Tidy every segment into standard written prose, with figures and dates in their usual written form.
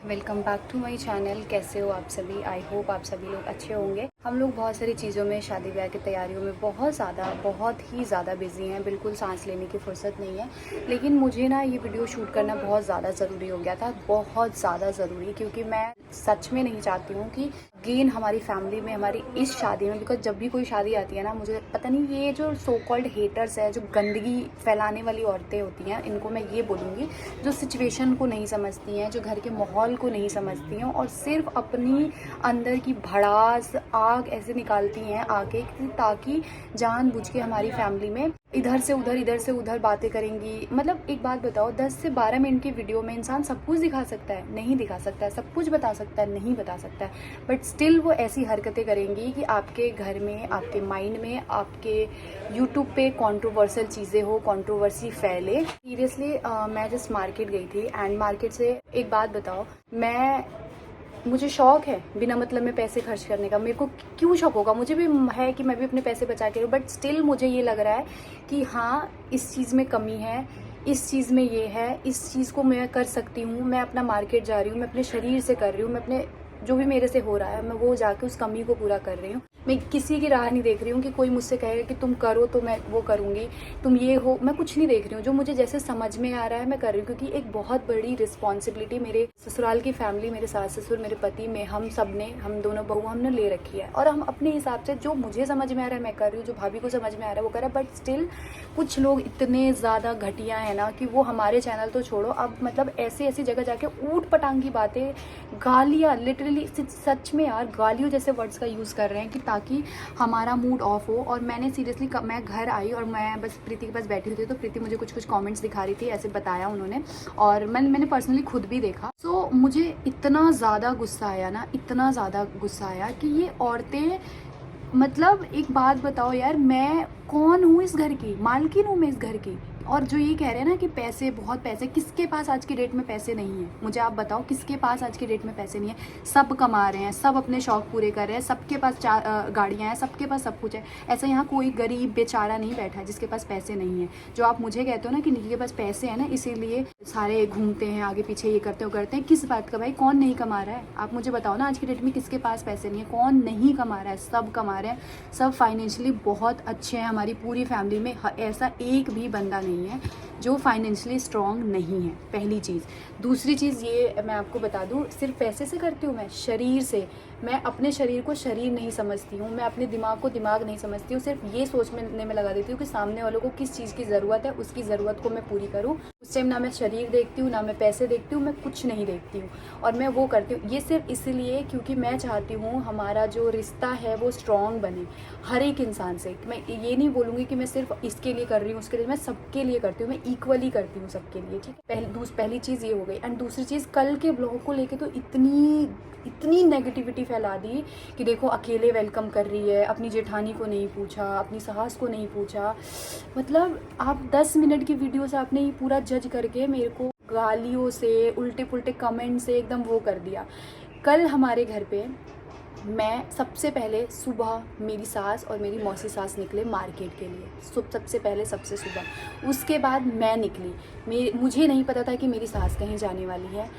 Welcome back to my channel. कैसे हो आप सभी? आई होप आप सभी लोग अच्छे होंगे। हम लोग बहुत सारी चीज़ों में, शादी ब्याह की तैयारियों में बहुत ही ज़्यादा बिजी हैं। बिल्कुल सांस लेने की फुर्सत नहीं है। लेकिन मुझे ना ये वीडियो शूट करना बहुत ज़्यादा ज़रूरी हो गया था, बहुत ज़्यादा ज़रूरी, क्योंकि मैं सच में नहीं चाहती हूँ कि अगेन हमारी फैमिली में, हमारी इस शादी में, बिकॉज जब भी कोई शादी आती है ना, मुझे पता नहीं, ये जो सो कॉल्ड हेटर्स है, जो गंदगी फैलाने वाली औरतें होती हैं, इनको मैं ये बोलूँगी, जो सिचुएशन को नहीं समझती हैं, जो घर के माहौल को नहीं समझती हैं और सिर्फ अपनी अंदर की भड़ास आग ऐसे निकालती हैं आके, ताकि जानबूझ के हमारी फैमिली में इधर से उधर बातें करेंगी। मतलब एक बात बताओ, 10 से 12 मिनट की वीडियो में इंसान सब कुछ दिखा सकता है? नहीं दिखा सकता है। सब कुछ बता सकता है? नहीं बता सकता है। बट स्टिल वो ऐसी हरकतें करेंगी कि आपके घर में, आपके माइंड में, आपके यूट्यूब पे कंट्रोवर्शियल चीज़ें हो, कंट्रोवर्सी फैले। सीरियसली मैं जस्ट मार्केट गई थी एंड मार्केट से एक बात बताओ, मुझे शौक है बिना मतलब में पैसे खर्च करने का। मेरे को क्यों शौक होगा? मुझे भी है कि मैं भी अपने पैसे बचा के, बट स्टिल मुझे ये लग रहा है कि हाँ, इस चीज़ में कमी है, इस चीज़ में ये है, इस चीज़ को मैं कर सकती हूँ। मैं अपना मार्केट जा रही हूँ, मैं अपने शरीर से कर रही हूँ, मैं अपने जो भी मेरे से हो रहा है, मैं वो जाके उस कमी को पूरा कर रही हूँ। मैं किसी की राह नहीं देख रही हूँ कि कोई मुझसे कहेगा कि तुम करो तो मैं वो करूँगी, तुम ये हो। मैं कुछ नहीं देख रही हूँ, जो मुझे जैसे समझ में आ रहा है मैं कर रही हूँ, क्योंकि एक बहुत बड़ी रिस्पॉन्सिबिलिटी मेरे ससुराल की फैमिली, मेरे सास ससुर, मेरे पति में, हम सब ने, हम दोनों बहू, हमने ले रखी है। और हम अपने हिसाब से जो मुझे समझ में आ रहा है मैं कर रही हूँ, जो भाभी को समझ में आ रहा है वो कर रहा है। बट स्टिल कुछ लोग इतने ज़्यादा घटिया है ना कि वो हमारे चैनल तो छोड़ो, अब मतलब ऐसी ऐसी जगह जाके ऊट पटांग की बातें, गालियाँ, लिटरली सच में यार, गालियों जैसे वर्ड्स का यूज़ कर रहे हैं कि ताकि हमारा मूड ऑफ हो। और मैंने सीरियसली, मैं घर आई और मैं बस प्रीति के पास बैठी हुई थी, तो प्रीति मुझे कुछ कुछ कमेंट्स दिखा रही थी, ऐसे बताया उन्होंने, और मैंने पर्सनली खुद भी देखा। सो मुझे इतना ज़्यादा गुस्सा आया ना, इतना ज़्यादा गुस्सा आया कि ये औरतें, मतलब एक बात बताओ यार, मैं कौन हूँ इस घर की? मालकिन हूँ मैं इस घर की। और जो ये कह रहे हैं ना कि पैसे, बहुत पैसे, किसके पास आज की डेट में पैसे नहीं है? मुझे आप बताओ, किसके पास आज की डेट में पैसे नहीं है? सब कमा रहे हैं, सब अपने शौक पूरे कर रहे हैं, सबके पास गाड़ियाँ हैं, सबके पास सब कुछ है। ऐसा यहाँ कोई गरीब बेचारा नहीं बैठा है जिसके पास पैसे नहीं है। जो आप मुझे कहते हो ना कि निकी के पास पैसे है ना, इसीलिए सारे घूमते हैं आगे पीछे, ये करते हो करते हैं, किस बात का भाई? कौन नहीं कमा रहा है? आप मुझे बताओ ना, आज की डेट में किसके पास पैसे नहीं है? कौन नहीं कमा रहा है? सब कमा रहे हैं, सब फाइनेंशियली बहुत अच्छे हैं। हमारी पूरी फैमिली में ऐसा एक भी बंदा नहीं है जो फाइनेंशियली स्ट्रॉन्ग नहीं है, पहली चीज़। दूसरी चीज़ ये मैं आपको बता दूं, सिर्फ पैसे से करती हूँ मैं, शरीर से। मैं अपने शरीर को शरीर नहीं समझती हूँ, मैं अपने दिमाग को दिमाग नहीं समझती हूँ। सिर्फ ये सोचने में लगा देती हूँ कि सामने वालों को किस चीज़ की ज़रूरत है, उसकी ज़रूरत को मैं पूरी करूँ। उस टाइम ना मैं शरीर देखती हूँ, ना मैं पैसे देखती हूँ, मैं कुछ नहीं देखती हूँ, और मैं वो करती हूँ। ये सिर्फ इसलिए क्योंकि मैं चाहती हूँ हमारा जो रिश्ता है वो स्ट्रॉन्ग बने हर एक इंसान से। मैं ये नहीं बोलूँगी कि मैं सिर्फ इसके लिए कर रही हूँ, उसके लिए, मैं सबके लिए करती हूँ, मैं इक्वली करती हूँ सबके लिए, ठीक है। पहली चीज़ ये हो गई। एंड दूसरी चीज़, कल के ब्लॉग को लेके तो इतनी नेगेटिविटी फैला दी कि देखो अकेले वेलकम कर रही है, अपनी जेठानी को नहीं पूछा, अपनी सास को नहीं पूछा। मतलब आप 10 मिनट की वीडियो से आपने ये पूरा जज करके मेरे को गालियों से, उल्टे पुल्टे कमेंट से एकदम वो कर दिया। कल हमारे घर पे मैं सबसे पहले सुबह, मेरी सास और मेरी मौसी सास निकले मार्केट के लिए, सबसे पहले, सबसे सुबह। उसके बाद मैं निकली। मुझे नहीं पता था कि मेरी सास कहीं जाने वाली है,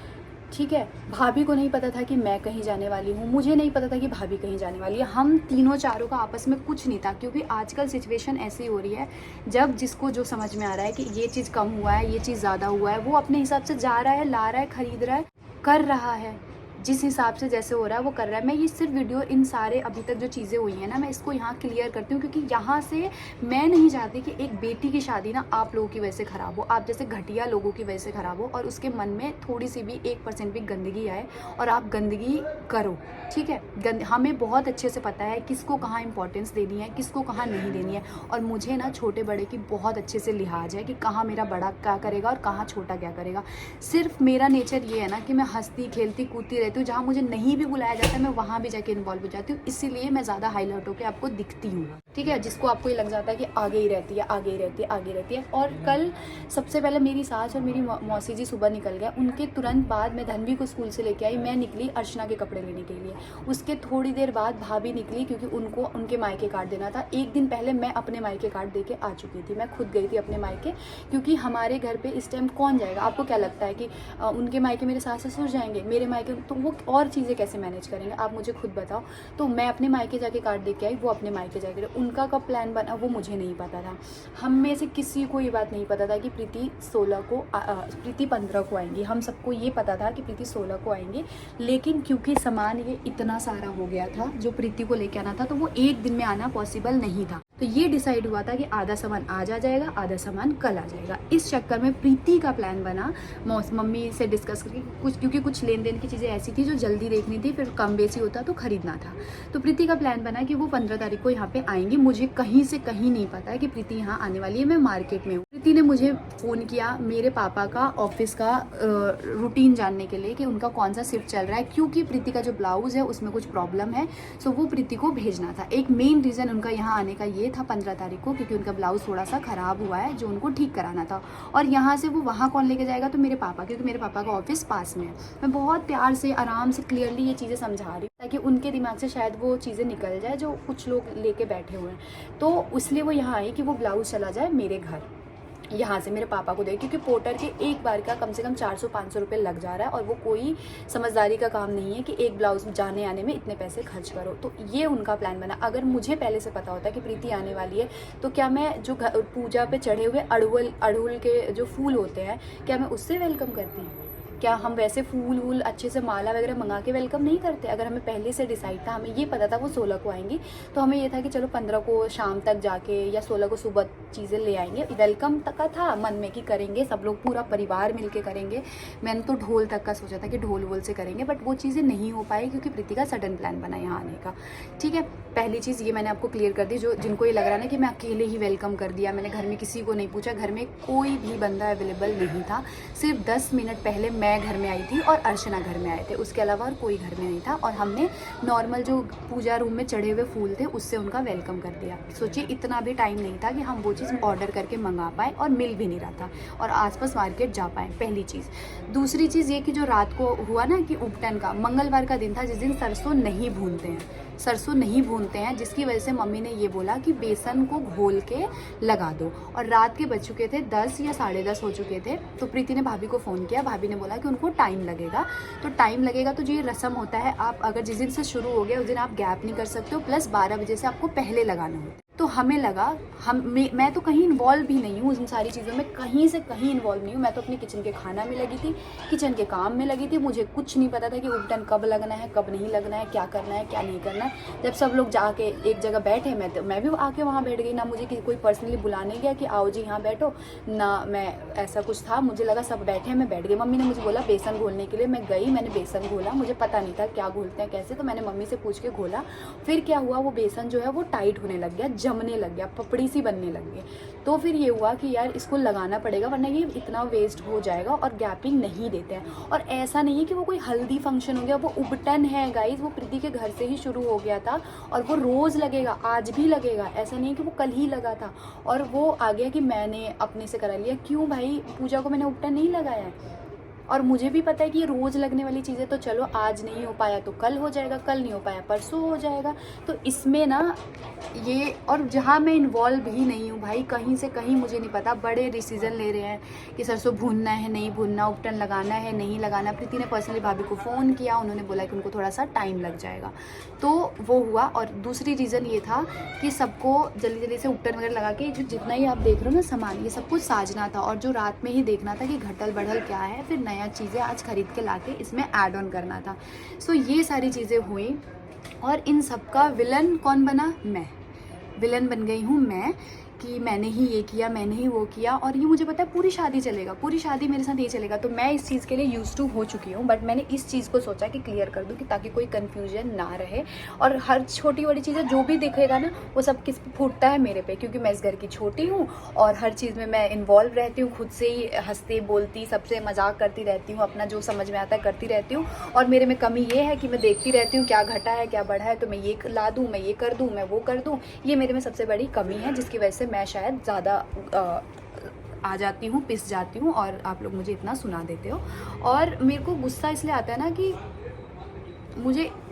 ठीक है। भाभी को नहीं पता था कि मैं कहीं जाने वाली हूँ, मुझे नहीं पता था कि भाभी कहीं जाने वाली है। हम तीनों चारों का आपस में कुछ नहीं था, क्योंकि आजकल सिचुएशन ऐसी हो रही है, जब जिसको जो समझ में आ रहा है कि ये चीज़ कम हुआ है, ये चीज़ ज़्यादा हुआ है, वो अपने हिसाब से जा रहा है, ला रहा है, खरीद रहा है, कर रहा है, जिस हिसाब से जैसे हो रहा है वो कर रहा है। मैं ये सिर्फ वीडियो, इन सारे अभी तक जो चीज़ें हुई हैं ना, मैं इसको यहाँ क्लियर करती हूँ, क्योंकि यहाँ से मैं नहीं चाहती कि एक बेटी की शादी ना आप लोगों की वजह से ख़राब हो, आप जैसे घटिया लोगों की वजह से ख़राब हो, और उसके मन में थोड़ी सी भी 1% भी गंदगी आए और आप गंदगी करो, ठीक है। हमें बहुत अच्छे से पता है किसको कहाँ इंपॉर्टेंस देनी है, किसको कहाँ नहीं देनी है। और मुझे ना छोटे बड़े की बहुत अच्छे से लिहाज है कि कहाँ मेरा बड़ा क्या करेगा और कहाँ छोटा क्या करेगा। सिर्फ मेरा नेचर ये है ना कि मैं हंसती खेलती कूदती रहती हूँ, जहाँ मुझे नहीं भी बुलाया जाता है मैं वहाँ भी जाके इन्वॉल्व हो जाती हूँ, इसीलिए मैं ज़्यादा हाईलाइट होकर आपको दिखती हूँ। ठीक है, जिसको आपको ये लग जाता है कि आगे ही रहती है, आगे ही रहती है, आगे रहती है। और कल सबसे पहले मेरी सास और मेरी मौसी जी सुबह निकल गए, उनके तुरंत बाद मैं धनवी को स्कूल से लेके आई, मैं निकली अर्चना के कपड़े लेने के लिए। उसके थोड़ी देर बाद भाभी निकली क्योंकि उनको उनके मायके कार्ड देना था। एक दिन पहले मैं अपने मायके कार्ड दे के आ चुकी थी, मैं खुद गई थी अपने मायके, क्योंकि हमारे घर पर इस टाइम कौन जाएगा। आपको क्या लगता है कि उनके मायके मेरे सास ससुर जाएंगे, मेरे मायके तो वो और चीज़ें कैसे मैनेज करेंगे, आप मुझे खुद बताओ। तो मैं अपने मायके जाके कार्ड दे के आई, वो अपने मायके जाके, उनका कब प्लान बना वो मुझे नहीं पता था। हम में से किसी को ये बात नहीं पता था कि प्रीति 16 को प्रीति 15 को आएंगी। हम सबको ये पता था कि प्रीति 16 को आएंगी, लेकिन क्योंकि सामान ये इतना सारा हो गया था जो प्रीति को लेके आना था, तो वो एक दिन में आना पॉसिबल नहीं था। तो ये डिसाइड हुआ था कि आधा सामान आज आ जाएगा, आधा सामान कल आ जाएगा। इस चक्कर में प्रीति का प्लान बना मम्मी से डिस्कस करके कुछ, क्योंकि कुछ लेन देन की चीज़ें ऐसी थी जो जल्दी देखनी थी, फिर कम बेसी होता तो खरीदना था। तो प्रीति का प्लान बना कि वो 15 तारीख को यहाँ पे आएंगी। मुझे कहीं से कहीं नहीं पता है कि प्रीति यहाँ आने वाली है, मैं मार्केट में हूँ। प्रीति ने मुझे फ़ोन किया मेरे पापा का ऑफिस का रूटीन जानने के लिए कि उनका कौन सा शिफ्ट चल रहा है, क्योंकि प्रीति का जो ब्लाउज़ है उसमें कुछ प्रॉब्लम है, सो वो प्रीति को भेजना था। एक मेन रीज़न उनका यहाँ आने का ये था 15 तारीख को, क्योंकि उनका ब्लाउज़ थोड़ा सा ख़राब हुआ है जो उनको ठीक कराना था। और यहाँ से वो वहाँ कौन लेके जाएगा, तो मेरे पापा, क्योंकि मेरे पापा का ऑफिस पास में है। मैं बहुत प्यार से आराम से क्लियरली ये चीज़ें समझा रही हूँ ताकि उनके दिमाग से शायद वो चीज़ें निकल जाए जो कुछ लोग लेके बैठे हुए हैं। तो इसलिए वो यहाँ आई कि वो ब्लाउज़ चला जाए मेरे घर, यहाँ से मेरे पापा को दे, क्योंकि पोर्टर के एक बार का कम से कम 400-500 रुपये लग जा रहा है, और वो कोई समझदारी का काम नहीं है कि एक ब्लाउज़ जाने आने में इतने पैसे खर्च करो। तो ये उनका प्लान बना। अगर मुझे पहले से पता होता कि प्रीति आने वाली है, तो क्या मैं जो पूजा पे चढ़े हुए अड़हुल के जो फूल होते हैं, क्या मैं उससे वेलकम करती? क्या हम वैसे फूल वूल अच्छे से माला वगैरह मंगा के वेलकम नहीं करते? अगर हमें पहले से डिसाइड था, हमें ये पता था वो 16 को आएंगी, तो हमें ये था कि चलो 15 को शाम तक जाके या 16 को सुबह चीज़ें ले आएंगे। वेलकम तक का था मन में कि करेंगे, सब लोग पूरा परिवार मिलके करेंगे। मैंने तो ढोल तक का सोचा था कि ढोल वोल से करेंगे, बट वो चीज़ें नहीं हो पाई क्योंकि प्रीति का सडन प्लान बना यहाँ आने का। ठीक है, पहली चीज़ ये मैंने आपको क्लियर कर दी। जो जिनको ये लग रहा है ना कि मैं अकेले ही वेलकम कर दिया, मैंने घर में किसी को नहीं पूछा, घर में कोई भी बंदा अवेलेबल नहीं था। सिर्फ 10 मिनट पहले मैं घर में आई थी और अर्चना घर में आए थे, उसके अलावा और कोई घर में नहीं था। और हमने नॉर्मल जो पूजा रूम में चढ़े हुए फूल थे उससे उनका वेलकम कर दिया। सोचिए इतना भी टाइम नहीं था कि हम वो चीज़ ऑर्डर करके मंगा पाए, और मिल भी नहीं रहा था, और आसपास मार्केट जा पाए। पहली चीज़। दूसरी चीज़ ये कि जो रात को हुआ ना कि उपटन का, मंगलवार का दिन था जिस दिन सरसों नहीं भूनते हैं, सरसों नहीं भूनते हैं, जिसकी वजह से मम्मी ने ये बोला कि बेसन को घोल के लगा दो। और रात के बज चुके थे 10 या 10:30 हो चुके थे। तो प्रीति ने भाभी को फ़ोन किया, भाभी ने बोला कि उनको टाइम लगेगा। तो टाइम लगेगा तो जो ये रस्म होता है, आप अगर जिस दिन से शुरू हो गया उस दिन आप गैप नहीं कर सकते हो, प्लस 12 बजे से आपको पहले लगाना होता है। तो हमें लगा मैं तो कहीं इन्वॉल्व भी नहीं हूँ इन सारी चीज़ों में, कहीं से कहीं इन्वॉल्व नहीं हूँ। मैं तो अपने किचन के खाना में लगी थी, किचन के काम में लगी थी। मुझे कुछ नहीं पता था कि उपटन कब लगना है, कब नहीं लगना है, क्या करना है, क्या नहीं करना है। जब सब लोग जाके एक जगह बैठे, मैं भी आके वहाँ बैठ गई। ना मुझे कोई पर्सनली बुलाने गया कि आओ जी यहाँ बैठो, ना मैं ऐसा कुछ था। मुझे लगा सब बैठे हैं, मैं बैठ गई। मम्मी ने मुझे बोला बेसन घोलने के लिए, मैं गई, मैंने बेसन घोला। मुझे पता नहीं था क्या घोलते हैं कैसे, तो मैंने मम्मी से पूछ के घोला। फिर क्या हुआ, वो बेसन जो है वो टाइट होने लग गया, जमने लग गया, पपड़ी सी बनने लग गई। तो फिर ये हुआ कि यार इसको लगाना पड़ेगा, वरना ये इतना वेस्ट हो जाएगा, और गैपिंग नहीं देते हैं। और ऐसा नहीं है कि वो कोई हल्दी फंक्शन हो गया, वो उपटन है गाइस, वो प्रीति के घर से ही शुरू हो गया था, और वो रोज़ लगेगा, आज भी लगेगा। ऐसा नहीं है कि वो कल ही लगा था और वो आ गया कि मैंने अपने से करा लिया। क्यों भाई, पूजा को मैंने उपटन नहीं लगाया है, और मुझे भी पता है कि ये रोज़ लगने वाली चीज़ें, तो चलो आज नहीं हो पाया तो कल हो जाएगा, कल नहीं हो पाया परसों हो जाएगा। तो इसमें ना ये, और जहाँ मैं इन्वॉल्व भी नहीं हूँ भाई, कहीं से कहीं मुझे नहीं पता, बड़े डिसीजन ले रहे हैं कि सरसों भूनना है नहीं भूनना, उपटन लगाना है नहीं लगाना। प्रीति ने पर्सनली भाभी को फ़ोन किया, उन्होंने बोला कि उनको थोड़ा सा टाइम लग जाएगा, तो वो हुआ। और दूसरी रीज़न ये था कि सबको जल्दी जल्दी से उपटन वगैरह लगा के, जो जितना ही आप देख रहे हो ना सामान, ये सब कुछ साजना था, और जो रात में ही देखना था कि घटल बढ़ल क्या है, फिर नया चीज़ें आज खरीद के लाके इसमें ऐड ऑन करना था। सो ये सारी चीज़ें हुई, और इन सब का विलन कौन बना? मैं। विलन बन गई हूँ मैं, कि मैंने ही ये किया, मैंने ही वो किया, और ये मुझे पता है पूरी शादी चलेगा, पूरी शादी मेरे साथ ये चलेगा। तो मैं इस चीज़ के लिए यूज़ टू हो चुकी हूँ, बट मैंने इस चीज़ को सोचा कि क्लियर कर दूँ कि ताकि कोई कन्फ्यूजन ना रहे। और हर छोटी बड़ी चीज़ें जो भी दिखेगा ना वो सब किस पे फूटता है, मेरे पे, क्योंकि मैं इस घर की छोटी हूँ और हर चीज़ में मैं इन्वॉल्व रहती हूँ, खुद से ही हंसती बोलती सबसे मजाक करती रहती हूँ, अपना जो समझ में आता है करती रहती हूँ। और मेरे में कमी ये है कि मैं देखती रहती हूँ क्या घटा है क्या बढ़ा है, तो मैं ये ला दूँ, मैं ये कर दूँ, मैं वो कर दूँ। ये मेरे में सबसे बड़ी कमी है, जिसकी वजह से मैं शायद ज़्यादा आ जाती हूँ, पिस जाती हूँ, और आप लोग मुझे इतना सुना देते हो। और मेरे को गुस्सा इसलिए आता है ना कि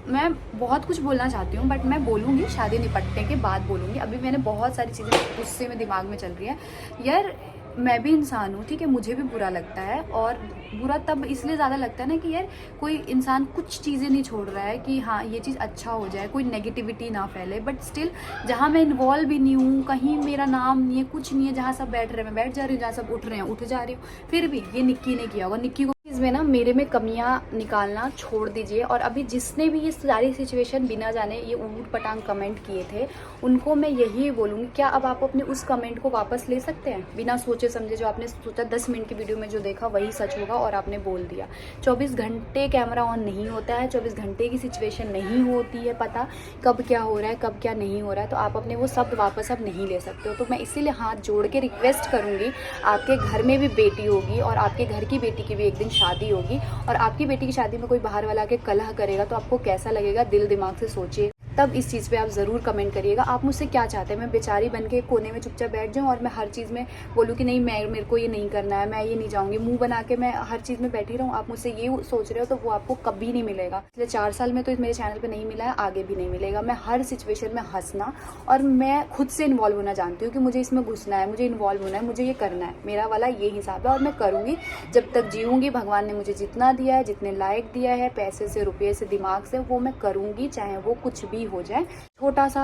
मैं बहुत कुछ बोलना चाहती हूँ, बट मैं बोलूँगी शादी निपटने के बाद बोलूँगी। अभी मैंने बहुत सारी चीज़ें गुस्से में दिमाग में चल रही है। यार मैं भी इंसान हूँ, ठीक है, मुझे भी बुरा लगता है, और बुरा तब इसलिए ज़्यादा लगता है ना कि यार कोई इंसान कुछ चीज़ें नहीं छोड़ रहा है कि हाँ ये चीज़ अच्छा हो जाए, कोई नेगेटिविटी ना फैले। बट स्टिल जहाँ मैं इन्वॉल्व भी नहीं हूँ, कहीं मेरा नाम नहीं है, कुछ नहीं है, जहाँ सब बैठ रहे हैं मैं बैठ जा रही हूँ, जहाँ सब उठ रहे हैं उठ जा रही हूँ, फिर भी ये निक्की ने किया होगा। निक्की को इसमें ना मेरे में कमियां निकालना छोड़ दीजिए। और अभी जिसने भी ये सारी सिचुएशन बिना जाने ये ऊट पटांग कमेंट किए थे, उनको मैं यही बोलूँगी, क्या अब आप अपने उस कमेंट को वापस ले सकते हैं? बिना सोचे समझे जो आपने सोचा 10 मिनट की वीडियो में जो देखा वही सच होगा और आपने बोल दिया। 24 घंटे कैमरा ऑन नहीं होता है, 24 घंटे की सिचुएशन नहीं होती है, पता कब क्या हो रहा है कब क्या नहीं हो रहा है, तो आप अपने वो शब्द वापस अब नहीं ले सकते हो। तो मैं इसीलिए हाथ जोड़ के रिक्वेस्ट करूँगी, आपके घर में भी बेटी होगी और आपके घर की बेटी की भी एक दिन शादी होगी, और आपकी बेटी की शादी में कोई बाहर वाला के कलह करेगा तो आपको कैसा लगेगा, दिल दिमाग से सोचिए। तब इस चीज़ पे आप ज़रूर कमेंट करिएगा। आप मुझसे क्या चाहते हैं? मैं बेचारी बन के कोने में चुपचाप बैठ जाऊँ और मैं हर चीज़ में बोलूँ कि नहीं मेरे को ये नहीं करना है, मैं ये नहीं जाऊँगी, मुंह बना के मैं हर चीज़ में बैठी रहूँ? आप मुझसे ये सोच रहे हो तो वो आपको कभी नहीं मिलेगा। पिछले 4 साल में तो मेरे चैनल पर नहीं मिला है, आगे भी नहीं मिलेगा। मैं हर सिचुएशन में हंसना और मैं खुद से इन्वॉल्व होना जानती हूँ कि मुझे इसमें घुसना है, मुझे इन्वॉल्व होना है, मुझे ये करना है, मेरा वाला ये हिसाब है और मैं करूँगी जब तक जीऊँगी। भगवान ने मुझे जितना दिया है, जितने लायक दिया है, पैसे से, रुपये से, दिमाग से, वो मैं करूँगी, चाहे वो कुछ भी हो जाए। छोटा सा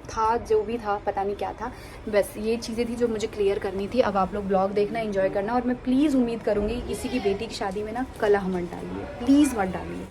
था जो भी था, पता नहीं क्या था, बस ये चीज़ें थी जो मुझे क्लियर करनी थी। अब आप लोग ब्लॉग देखना, एंजॉय करना, और मैं प्लीज़ उम्मीद करूँगी किसी की बेटी की शादी में ना कलह मत डालिए, प्लीज़ मत डालिए।